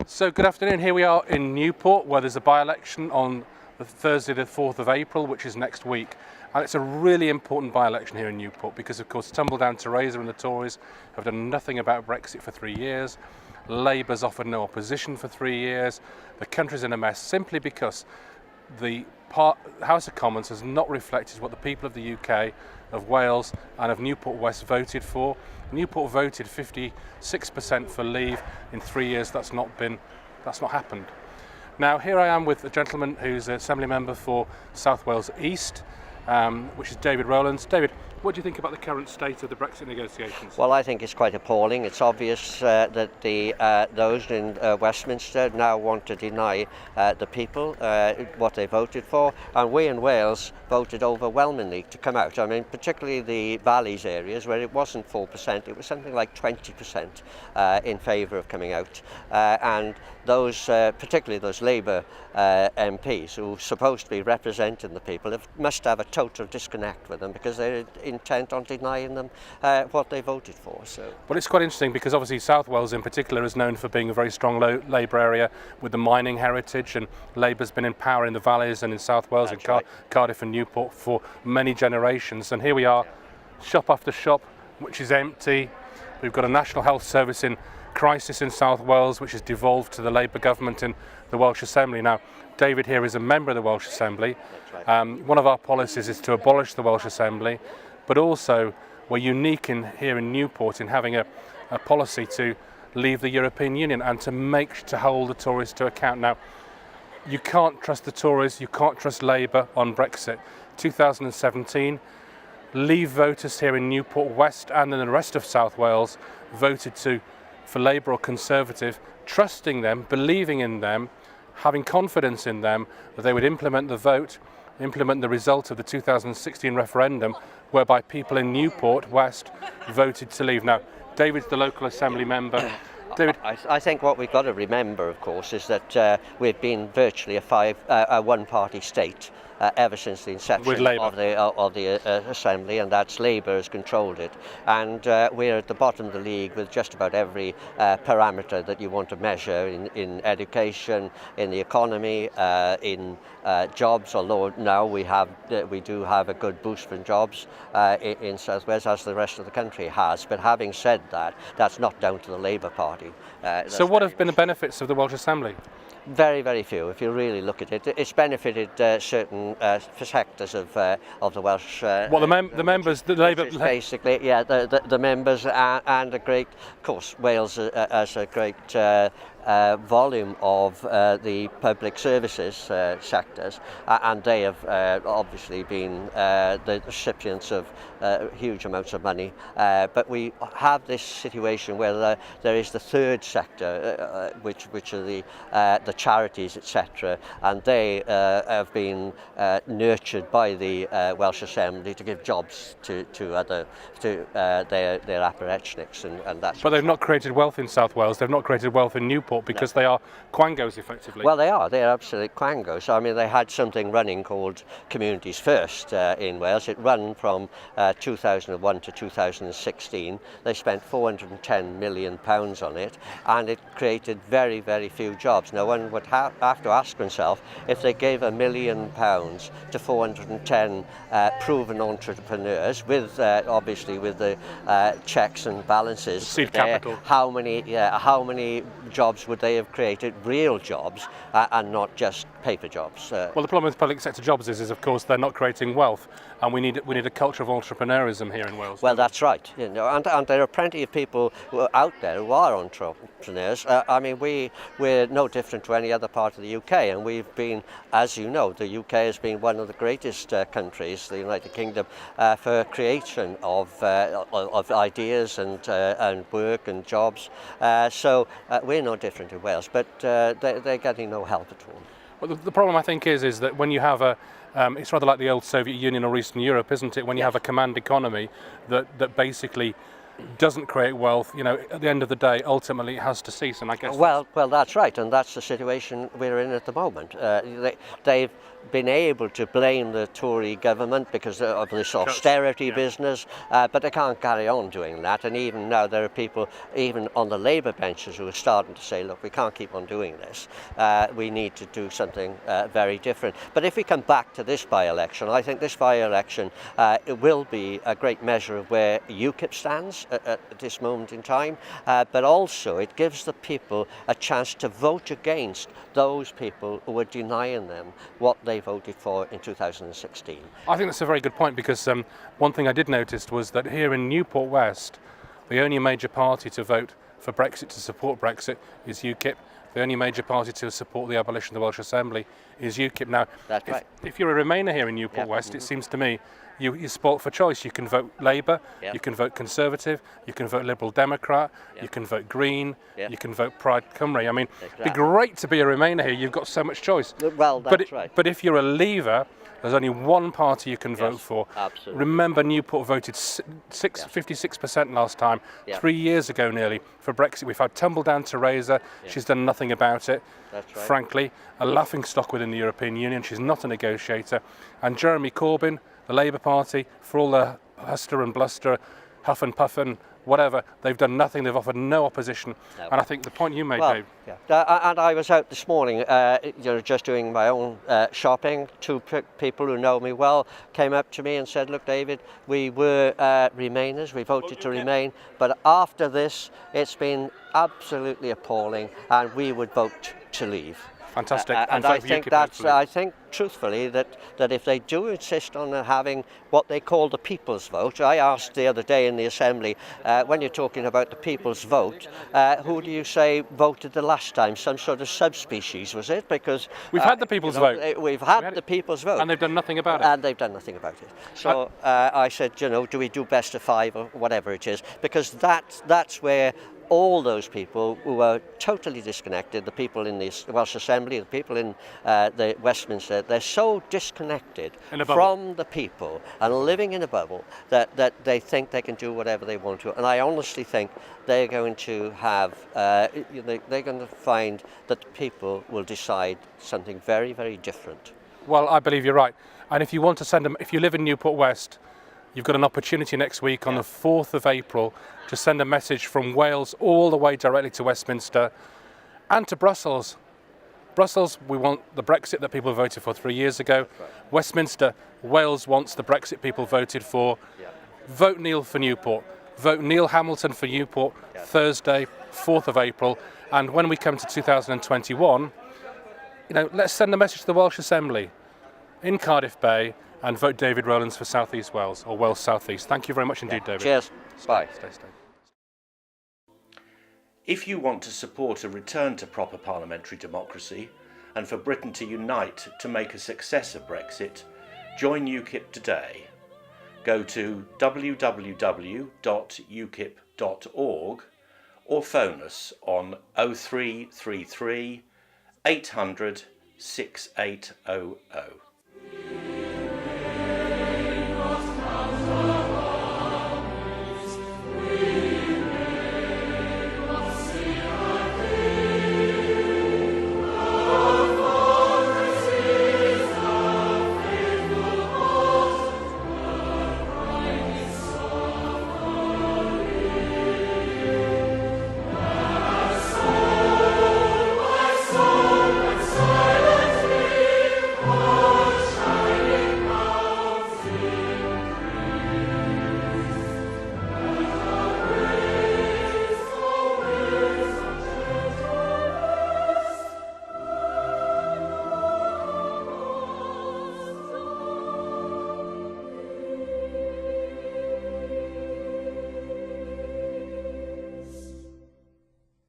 So good afternoon, here we are in Newport where there's a by-election on the Thursday the 4th of April, which is next week. And it's a really important by-election here in Newport because of course Tumbledown Theresa and the Tories have done nothing about Brexit for 3 years. Labour's offered no opposition for 3 years. The country's in a mess simply because the House of Commons has not reflected what the people of the UK, of Wales and of Newport West voted for. Newport voted 56% for leave in 3 years. That's not happened. Now here I am with a gentleman who's an Assembly member for South Wales East, which is David Rowlands. David, what do you think about the current state of the Brexit negotiations? Well, I think it's quite appalling. It's obvious that those in Westminster now want to deny the people what they voted for, and we in Wales voted overwhelmingly to come out. I mean, particularly the valleys areas where it wasn't 4%, it was something like 20% in favour of coming out. And those, particularly those Labour MPs who are supposed to be representing the people, must have a total disconnect with them because they're intent on denying them what they voted for. So, well, it's quite interesting because obviously South Wales in particular is known for being a very strong Labour area with the mining heritage, and Labour's been in power in the valleys and in South Wales and Cardiff and Newport for many generations. And here we are, shop after shop, which is empty. We've got a National Health Service in crisis in South Wales, which has devolved to the Labour government in the Welsh Assembly. Now, David here is a member of the Welsh Assembly. One of our policies is to abolish the Welsh Assembly, but also we're unique here in Newport in having a policy to leave the European Union and to hold the Tories to account. Now, you can't trust the Tories, you can't trust Labour on Brexit. 2017, Leave voters here in Newport West and in the rest of South Wales voted for Labour or Conservative, trusting them, believing in them, having confidence in them that they would implement the vote, implement the result of the 2016 referendum, whereby people in Newport West voted to leave. Now, David's the local Assembly member. David, I think what we've got to remember, of course, is that we've been virtually a one-party state ever since the inception of the Assembly, and that's Labour has controlled it. And we're at the bottom of the league with just about every parameter that you want to measure in education, in the economy, in jobs, although now we do have a good boost from jobs in South Wales, as the rest of the country has. But having said that, that's not down to the Labour Party. So what have been the benefits of the Welsh Assembly? Very, very few. If you really look at it, it's benefited certain sectors of the Welsh. Well, the members, the Labour, basically, yeah, the members, and a great, of course, Wales has a great volume of the public services sectors, and they have obviously been the recipients of huge amounts of money. But we have this situation where there is the third sector, which are the charities, etc., and they have been nurtured by the Welsh Assembly to give jobs to their apparatchiks, and that's. But they've not created wealth in South Wales. They've not created wealth in Newport because they are quangos, effectively. Well, they are. They're absolute quangos. I mean, they had something running called Communities First in Wales. It ran from 2001 to 2016. They spent £410 million on it, and it created very, very few jobs. Now, one would have to ask oneself, if they gave £1 million to 410 proven entrepreneurs, with obviously with the checks and balances, seed capital, how many jobs would they have created, real jobs, and not just paper jobs? Well, the problem with public sector jobs is of course they're not creating wealth, and we need a culture of entrepreneurism here in Wales. Well, that's right. You know, and there are plenty of people out there who are entrepreneurs. I mean, we're no different to any other part of the UK, and we've been, as you know, the UK has been one of the greatest countries, the United Kingdom, for creation of ideas and work and jobs. So we're no different in Wales, but they're getting no help at all. Well, the problem I think is that when you have it's rather like the old Soviet Union or Eastern Europe, isn't it? When you have a command economy that basically doesn't create wealth, you know, at the end of the day, ultimately it has to cease. And I guess Well, that's right, and that's the situation we're in at the moment. They've been able to blame the Tory government because of this austerity business, but they can't carry on doing that. And even now, there are people, even on the Labour benches, who are starting to say, look, we can't keep on doing this. We need to do something very different. But if we come back to this by-election, I think this by-election it will be a great measure of where UKIP stands at this moment in time, but also it gives the people a chance to vote against those people who are denying them what they voted for in 2016. I think that's a very good point, because one thing I did notice was that here in Newport West, the only major party to vote for Brexit, to support Brexit, is UKIP. The only major party to support the abolition of the Welsh Assembly is UKIP. Now, That's right. if you're a Remainer here in Newport West, it seems to me you're spoilt for choice. You can vote Labour, you can vote Conservative, you can vote Liberal Democrat, you can vote Green, you can vote Pride Cymru. I mean, it'd be great to be a Remainer here. You've got so much choice. Well, that's right. But if you're a Leaver, there's only one party you can vote for. Absolutely. Remember, Newport voted 56% last time, 3 years ago nearly, for Brexit. We've had tumble-down Theresa. She's done nothing about it. That's right. Frankly, a laughingstock within the European Union. She's not a negotiator. And Jeremy Corbyn, the Labour Party, for all the huster and bluster, huff and puff and whatever, they've done nothing. They've offered no opposition. No. And I think the point you made, Dave. And I was out this morning, just doing my own shopping. Two people who know me well came up to me and said, look, David, we were Remainers, we voted to remain, but after this, it's been absolutely appalling, and we would vote to leave. Fantastic. And I think I think truthfully that if they do insist on having what they call the people's vote, I asked the other day in the Assembly, when you're talking about the people's vote, who do you say voted the last time? Some sort of subspecies, was it? Because we've had the people's vote. We've had the people's vote. And they've done nothing about it. And they've done nothing about it. So I said, do we do best of 5 or whatever it is? Because that's where all those people who are totally disconnected, the people in the Welsh Assembly, the people in the Westminster, they're so disconnected from the people and living in a bubble that they think they can do whatever they want to. And I honestly think they're going to have, they're going to find that the people will decide something very, very different. Well, I believe you're right. And if you want to send them, if you live in Newport West, you've got an opportunity next week on the 4th of April to send a message from Wales all the way directly to Westminster and to Brussels. Brussels, we want the Brexit that people voted for 3 years ago. Right. Westminster, Wales wants the Brexit people voted for. Yeah. Vote Neil for Newport. Vote Neil Hamilton for Newport Thursday, 4th of April. And when we come to 2021, let's send a message to the Welsh Assembly in Cardiff Bay and vote David Rowlands for South East Wales, or Wales South East. Thank you very much indeed, David. Cheers. Bye. Stay. If you want to support a return to proper parliamentary democracy and for Britain to unite to make a success of Brexit, join UKIP today. Go to www.ukip.org or phone us on 0333 800 6800.